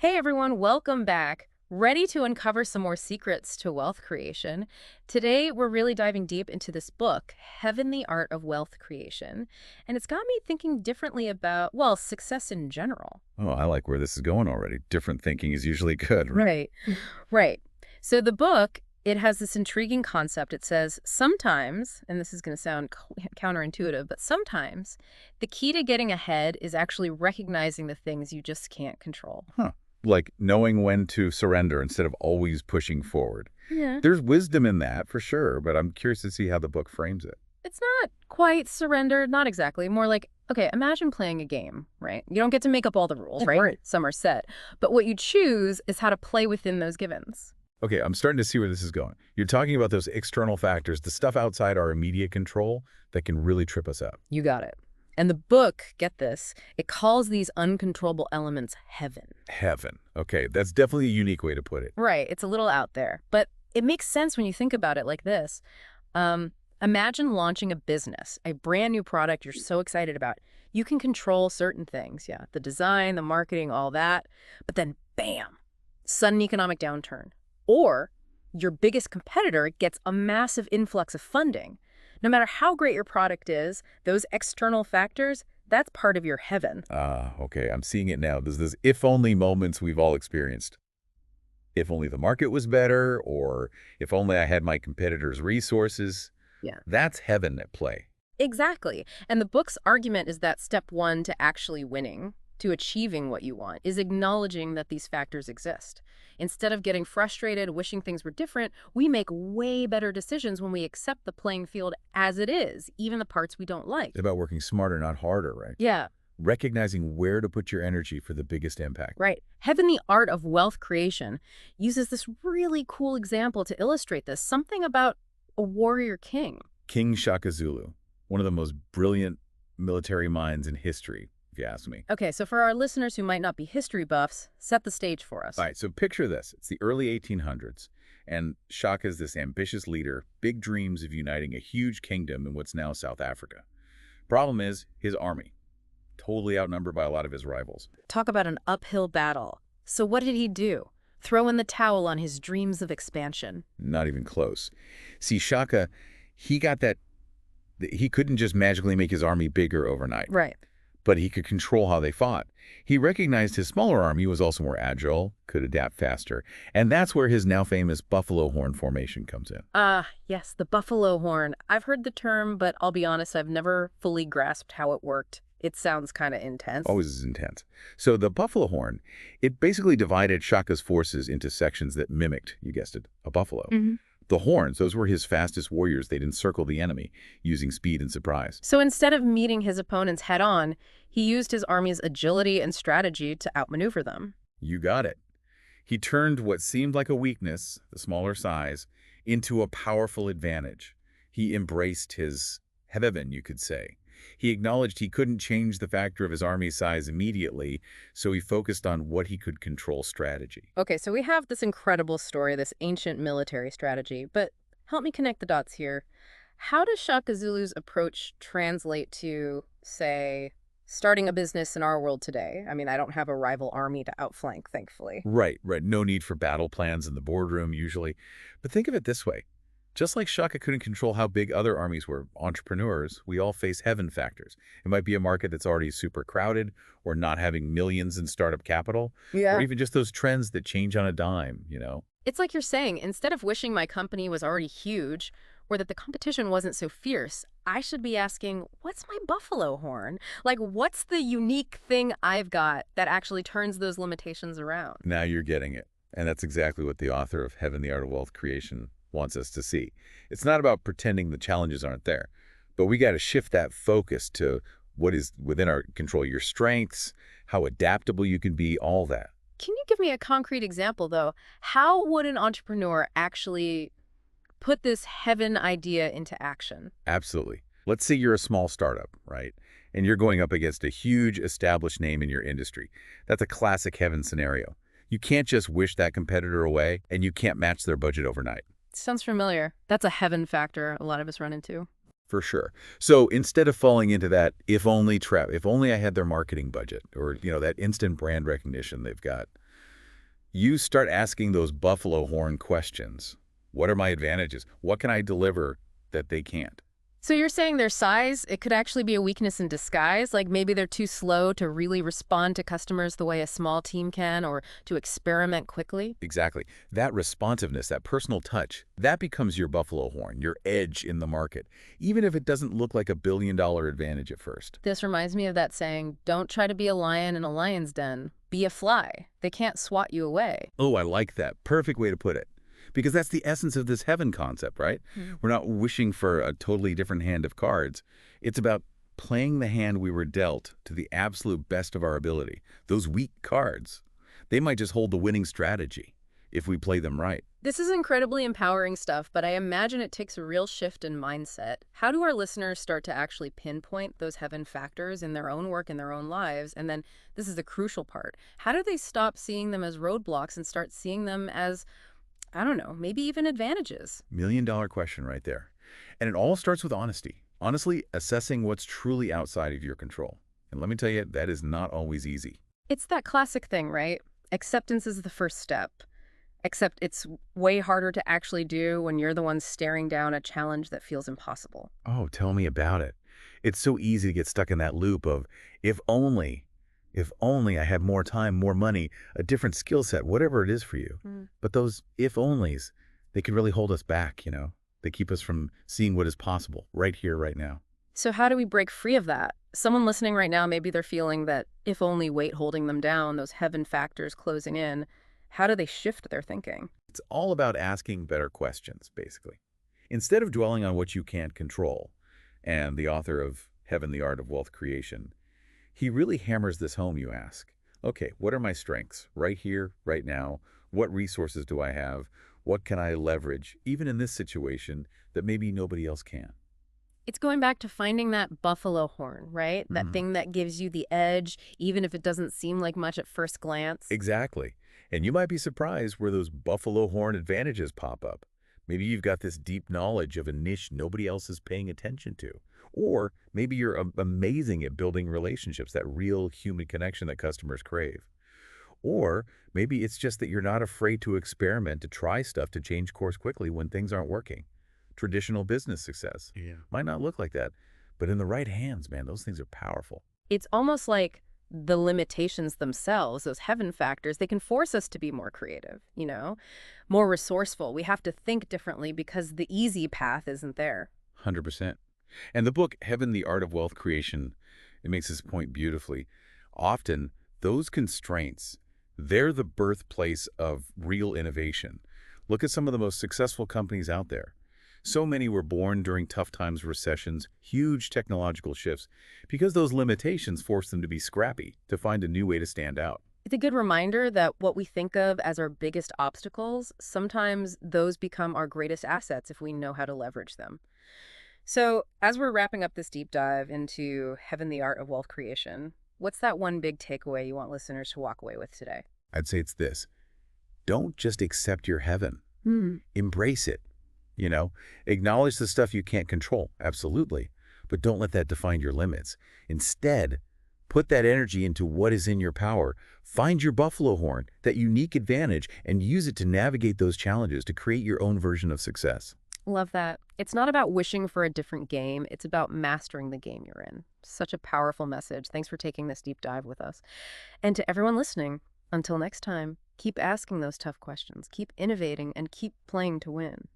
Hey everyone, welcome back. Ready to uncover some more secrets to wealth creation? Today, we're really diving deep into this book, Heaven, the Art of Wealth Creation. And it's got me thinking differently about, well, success in general. Oh, I like where this is going already. Different thinking is usually good. Right. Right. So the book, it has this intriguing concept. It says sometimes, and this is going to sound counterintuitive, but sometimes the key to getting ahead is actually recognizing the things you just can't control. Huh. Like knowing when to surrender instead of always pushing forward. Yeah. There's wisdom in that for sure, but I'm curious to see how the book frames it. It's not quite surrender, not exactly. More like, okay, imagine playing a game, right? You don't get to make up all the rules, right? Right. Some are set. But what you choose is how to play within those givens. Okay, I'm starting to see where this is going. You're talking about those external factors, the stuff outside our immediate control that can really trip us up. You got it. And the book, get this, it calls these uncontrollable elements heaven. Heaven. Okay, that's definitely a unique way to put it. Right, it's a little out there, but it makes sense when you think about it like this. Imagine launching a business, a brand new product you're so excited about. You can control certain things, yeah, the design, the marketing, all that, but then bam, sudden economic downturn. Or your biggest competitor gets a massive influx of funding. No matter how great your product is, those external factors, that's part of your heaven. Okay, I'm seeing it now. There's this if-only moments we've all experienced. If only the market was better, or if only I had my competitor's resources. Yeah. That's heaven at play. Exactly. And the book's argument is that step one to actually winning, to achieving what you want, is acknowledging that these factors exist. Instead of getting frustrated, wishing things were different, we make way better decisions when we accept the playing field as it is, even the parts we don't like. It's about working smarter, not harder, right? Yeah, Recognizing where to put your energy for the biggest impact. right. Heaven, the Art of Wealth Creation, uses this really cool example to illustrate this, something about a warrior king. King Shaka Zulu, one of the most brilliant military minds in history, if you ask me. Okay, so for our listeners who might not be history buffs, set the stage for us. All right, so picture this. It's the early 1800s, and Shaka's this ambitious leader, big dreams of uniting a huge kingdom in what's now South Africa. Problem is, his army, totally outnumbered by a lot of his rivals. Talk about an uphill battle. So what did he do? Throw in the towel on his dreams of expansion. Not even close. See, Shaka, he got that, he couldn't just magically make his army bigger overnight. Right. But he could control how they fought. He recognized his smaller army was also more agile, could adapt faster, and that's where his now famous buffalo horn formation comes in. Yes, the buffalo horn. I've heard the term, but I'll be honest, I've never fully grasped how it worked. It sounds kind of intense. Always is intense. So the buffalo horn, it basically divided Shaka's forces into sections that mimicked, you guessed it, a buffalo. The horns, those were his fastest warriors. They'd encircle the enemy using speed and surprise. So instead of meeting his opponents head-on, he used his army's agility and strategy to outmaneuver them. You got it. He turned what seemed like a weakness, the smaller size, into a powerful advantage. He embraced his heaven, you could say. He acknowledged he couldn't change the factor of his army's size immediately, so he focused on what he could control strategy. Okay, so we have this incredible story, this ancient military strategy, but help me connect the dots here. How does Shaka Zulu's approach translate to, say, starting a business in our world today? I mean, I don't have a rival army to outflank, thankfully. Right. No need for battle plans in the boardroom, usually. But think of it this way. Just like Shaka couldn't control how big other armies were, entrepreneurs, we all face heaven factors. It might be a market that's already super crowded, or not having millions in startup capital, Yeah. or even just those trends that change on a dime, It's like you're saying, instead of wishing my company was already huge, or that the competition wasn't so fierce, I should be asking, what's my buffalo horn? Like, what's the unique thing I've got that actually turns those limitations around? Now you're getting it. And that's exactly what the author of Heaven, the Art of Wealth Creation wants us to see. It's not about pretending the challenges aren't there, but we got to shift that focus to what is within our control, your strengths, how adaptable you can be, all that. Can you give me a concrete example, though? How would an entrepreneur actually put this heaven idea into action? Absolutely. Let's say you're a small startup, right? And you're going up against a huge established name in your industry. That's a classic heaven scenario. You can't just wish that competitor away, and you can't match their budget overnight. Sounds familiar. That's a heaven factor a lot of us run into. For sure. So instead of falling into that if only trap, if only I had their marketing budget or, that instant brand recognition they've got, You start asking those buffalo horn questions. What are my advantages? What can I deliver that they can't? So you're saying their size, it could actually be a weakness in disguise? Like maybe they're too slow to really respond to customers the way a small team can, or to experiment quickly? Exactly. That responsiveness, that personal touch, that becomes your buffalo horn, your edge in the market, even if it doesn't look like a billion-dollar advantage at first. This reminds me of that saying, don't try to be a lion in a lion's den. Be a fly. They can't swat you away. Oh, I like that. Perfect way to put it. Because that's the essence of this heaven concept, right? Hmm. We're not wishing for a totally different hand of cards. It's about playing the hand we were dealt to the absolute best of our ability. Those weak cards, they might just hold the winning strategy if we play them right. This is incredibly empowering stuff, but I imagine it takes a real shift in mindset. How do our listeners start to actually pinpoint those heaven factors in their own work, in their own lives? And then this is the crucial part. How do they stop seeing them as roadblocks and start seeing them as, I don't know, maybe even advantages? $1 million question right there. And it all starts with honesty. Honestly, assessing what's truly outside of your control. And let me tell you, that is not always easy. It's that classic thing, right? Acceptance is the first step. Except it's way harder to actually do when you're the one staring down a challenge that feels impossible. Oh, tell me about it. It's so easy to get stuck in that loop of, if only, if only I had more time, more money, a different skill set, whatever it is for you. Mm. But those if-onlys, they can really hold us back, you know? They keep us from seeing what is possible right here, right now. So how do we break free of that? Someone listening right now, maybe they're feeling that if only weight holding them down, those heaven factors closing in. How do they shift their thinking? It's all about asking better questions, basically. Instead of dwelling on what you can't control, and the author of Heaven, the Art of Wealth Creation, he really hammers this home, you ask. Okay, what are my strengths right here, right now? What resources do I have? What can I leverage, even in this situation, that maybe nobody else can? It's going back to finding that buffalo horn, right? That Mhm. thing that gives you the edge, even if it doesn't seem like much at first glance. Exactly. And you might be surprised where those buffalo horn advantages pop up. Maybe you've got this deep knowledge of a niche nobody else is paying attention to. Or maybe you're amazing at building relationships, that real human connection that customers crave. Or maybe it's just that you're not afraid to experiment, to try stuff, to change course quickly when things aren't working. Traditional business success might not look like that, but in the right hands, man, those things are powerful. It's almost like the limitations themselves, those heaven factors, they can force us to be more creative, more resourceful. We have to think differently because the easy path isn't there. 100%. And the book, Heaven, the Art of Wealth Creation, it makes this point beautifully. Often, those constraints, they're the birthplace of real innovation. Look at some of the most successful companies out there. So many were born during tough times, recessions, huge technological shifts, because those limitations forced them to be scrappy, to find a new way to stand out. It's a good reminder that what we think of as our biggest obstacles, sometimes those become our greatest assets if we know how to leverage them. So, as we're wrapping up this deep dive into Heaven, the Art of Wealth Creation, what's that one big takeaway you want listeners to walk away with today? I'd say it's this. Don't just accept your heaven. Hmm. Embrace it. Acknowledge the stuff you can't control, absolutely, but don't let that define your limits. Instead, put that energy into what is in your power. Find your buffalo horn, that unique advantage, and use it to navigate those challenges to create your own version of success. Love that. It's not about wishing for a different game. It's about mastering the game you're in. Such a powerful message. Thanks for taking this deep dive with us. And to everyone listening, until next time, keep asking those tough questions, keep innovating, and keep playing to win.